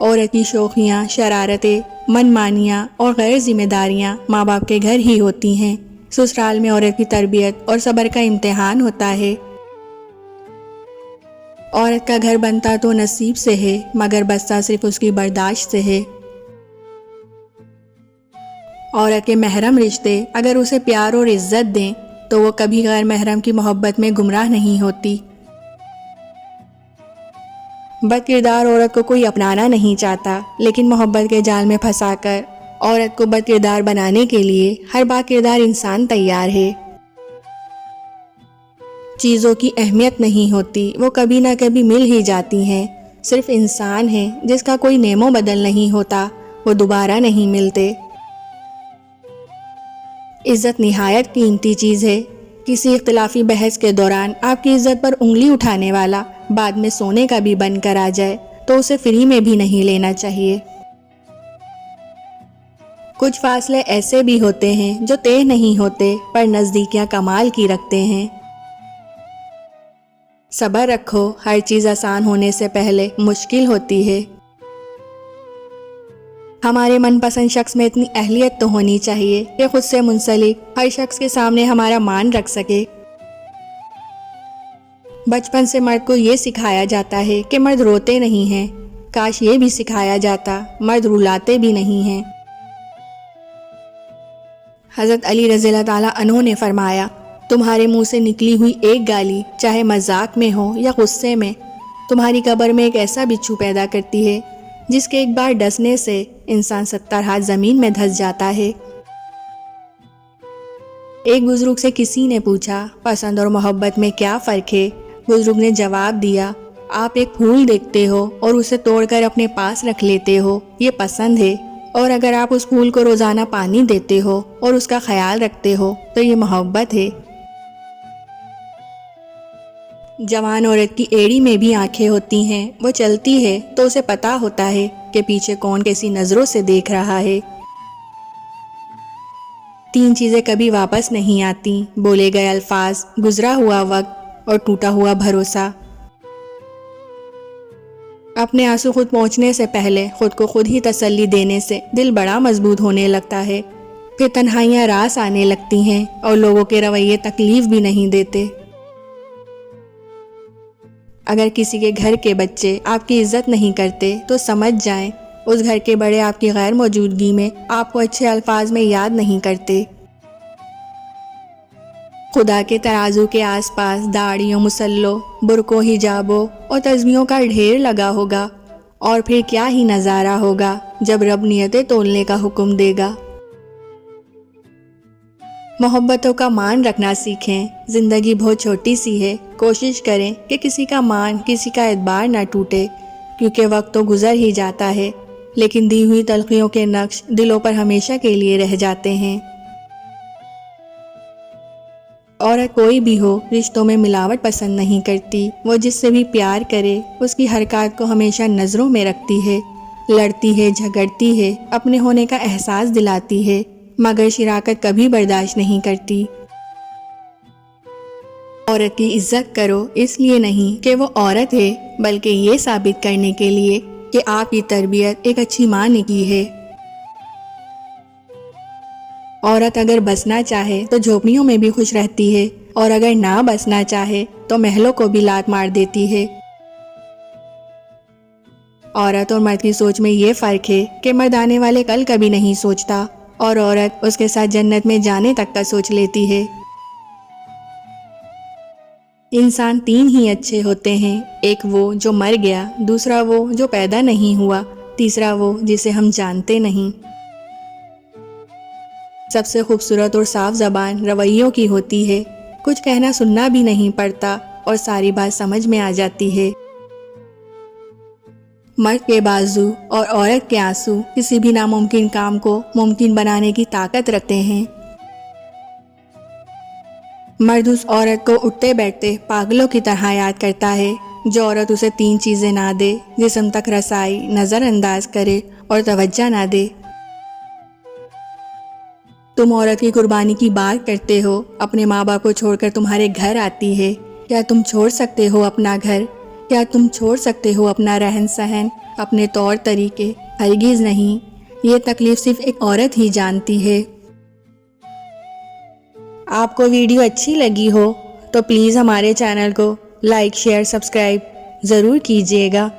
عورت کی شوخیاں، شرارتیں، من مانیاں اور غیر ذمہ داریاں ماں باپ کے گھر ہی ہوتی ہیں۔ سسرال میں عورت کی تربیت اور صبر کا امتحان ہوتا ہے۔ عورت کا گھر بنتا تو نصیب سے ہے، مگر بستا صرف اس کی برداشت سے ہے۔ عورت کے محرم رشتے اگر اسے پیار اور عزت دیں تو وہ کبھی غیر محرم کی محبت میں گمراہ نہیں ہوتی۔ بد کردار عورت کو کوئی اپنانا نہیں چاہتا، لیکن محبت کے جال میں پھنسا کر عورت کو بد کردار بنانے کے لیے ہر با کردار انسان تیار ہے۔ چیزوں کی اہمیت نہیں ہوتی، وہ کبھی نہ کبھی مل ہی جاتی ہیں۔ صرف انسان ہے جس کا کوئی نعم و بدل نہیں ہوتا، وہ دوبارہ نہیں ملتے۔ عزت نہایت قیمتی چیز ہے۔ کسی اختلافی بحث کے دوران آپ کی عزت پر انگلی اٹھانے والا بعد میں سونے کا بھی بن کر آ جائے تو اسے فری میں بھی نہیں لینا چاہیے۔ کچھ فاصلے ایسے بھی ہوتے ہیں جو طے نہیں ہوتے پر نزدیکیاں کمال کی رکھتے ہیں۔ صبر رکھو، ہر چیز آسان ہونے سے پہلے مشکل ہوتی ہے۔ ہمارے من پسند شخص میں اتنی اہلیت تو ہونی چاہیے کہ خود سے منسلک ہر شخص کے سامنے ہمارا مان رکھ سکے۔ بچپن سے مرد کو یہ سکھایا جاتا ہے کہ مرد روتے نہیں ہیں، کاش یہ بھی سکھایا جاتا مرد رلاتے بھی نہیں ہیں۔ حضرت علی رضی اللہ تعالیٰ عنہ نے فرمایا، تمہارے منہ سے نکلی ہوئی ایک گالی چاہے مذاق میں ہو یا غصے میں، تمہاری قبر میں ایک ایسا بچھو پیدا کرتی ہے جس کے ایک بار ڈسنے سے انسان 70 ہاتھ زمین میں دھس جاتا ہے۔ ایک بزرگ سے کسی نے پوچھا، پسند اور محبت میں کیا فرق ہے؟ بزرگ نے جواب دیا، آپ ایک پھول دیکھتے ہو اور اسے توڑ کر اپنے پاس رکھ لیتے ہو، یہ پسند ہے، اور اگر آپ اس پھول کو روزانہ پانی دیتے ہو اور اس کا خیال رکھتے ہو تو یہ محبت ہے۔ جوان عورت کی ایڑی میں بھی آنکھیں ہوتی ہیں، وہ چلتی ہے تو اسے پتا ہوتا ہے کہ پیچھے کون کیسی نظروں سے دیکھ رہا ہے۔ 3 چیزیں کبھی واپس نہیں آتی، بولے گئے الفاظ، گزرا ہوا وقت اور ٹوٹا ہوا بھروسہ۔ اپنے آنسو خود پہنچنے سے پہلے خود کو خود ہی تسلی دینے سے دل بڑا مضبوط ہونے لگتا ہے، پھر تنہائیاں راس آنے لگتی ہیں اور لوگوں کے رویے تکلیف بھی نہیں دیتے۔ اگر کسی کے گھر کے بچے آپ کی عزت نہیں کرتے تو سمجھ جائیں اس گھر کے بڑے آپ کی غیر موجودگی میں آپ کو اچھے الفاظ میں یاد نہیں کرتے۔ خدا کے ترازو کے آس پاس داڑھیوں، مسلوں، برقعوں، حجابوں اور تسبیحوں کا ڈھیر لگا ہوگا، اور پھر کیا ہی نظارہ ہوگا جب رب نیتیں تولنے کا حکم دے گا۔ محبتوں کا مان رکھنا سیکھیں، زندگی بہت چھوٹی سی ہے، کوشش کریں کہ کسی کا مان، کسی کا اعتبار نہ ٹوٹے، کیونکہ وقت تو گزر ہی جاتا ہے، لیکن دی ہوئی تلخیوں کے نقش دلوں پر ہمیشہ کے لیے رہ جاتے ہیں۔ عورت کوئی بھی ہو، رشتوں میں ملاوٹ پسند نہیں کرتی، وہ جس سے بھی پیار کرے اس کی حرکات کو ہمیشہ نظروں میں رکھتی ہے، لڑتی ہے، جھگڑتی ہے، اپنے ہونے کا احساس دلاتی ہے، مگر شراکت کبھی برداشت نہیں کرتی۔ عورت کی عزت کرو اس لیے نہیں کہ وہ عورت ہے، بلکہ یہ ثابت کرنے کے لیے کہ آپ کی تربیت ایک اچھی ماں نے کی ہے۔ عورت اگر بسنا چاہے تو جھوپڑیوں میں بھی خوش رہتی ہے، اور اگر نہ بسنا چاہے تو محلوں کو بھی لات مار دیتی ہے۔ عورت اور مرد کی سوچ میں یہ فرق ہے کہ مرد آنے والے کل کبھی نہیں سوچتا، اور عورت اس کے ساتھ جنت میں جانے تک کا سوچ لیتی ہے۔ انسان 3 ہی اچھے ہوتے ہیں، ایک وہ جو مر گیا، دوسرا وہ جو پیدا نہیں ہوا، تیسرا وہ جسے ہم جانتے نہیں۔ سب سے خوبصورت اور صاف زبان رویوں کی ہوتی ہے، کچھ کہنا سننا بھی نہیں پڑتا اور ساری بات سمجھ میں آ جاتی ہے۔ مرد کے بازو اور عورت کے آنسو کسی بھی ناممکن کام کو ممکن بنانے کی طاقت رکھتے ہیں۔ مرد اس عورت کو اٹھتے بیٹھتے پاگلوں کی طرح یاد کرتا ہے جو عورت اسے 3 چیزیں نہ دے، جسم تک رسائی، نظر انداز کرے اور توجہ نہ دے۔ تم عورت کی قربانی کی بات کرتے ہو، اپنے ماں باپ کو چھوڑ کر تمہارے گھر آتی ہے، کیا تم چھوڑ سکتے ہو اپنا گھر؟ کیا تم چھوڑ سکتے ہو اپنا رہن سہن، اپنے طور طریقے ہرگز نہیں، یہ تکلیف صرف ایک عورت ہی جانتی ہے۔ آپ کو ویڈیو اچھی لگی ہو تو پلیز ہمارے چینل کو لائک، شیئر، سبسکرائب ضرور کیجیے گا۔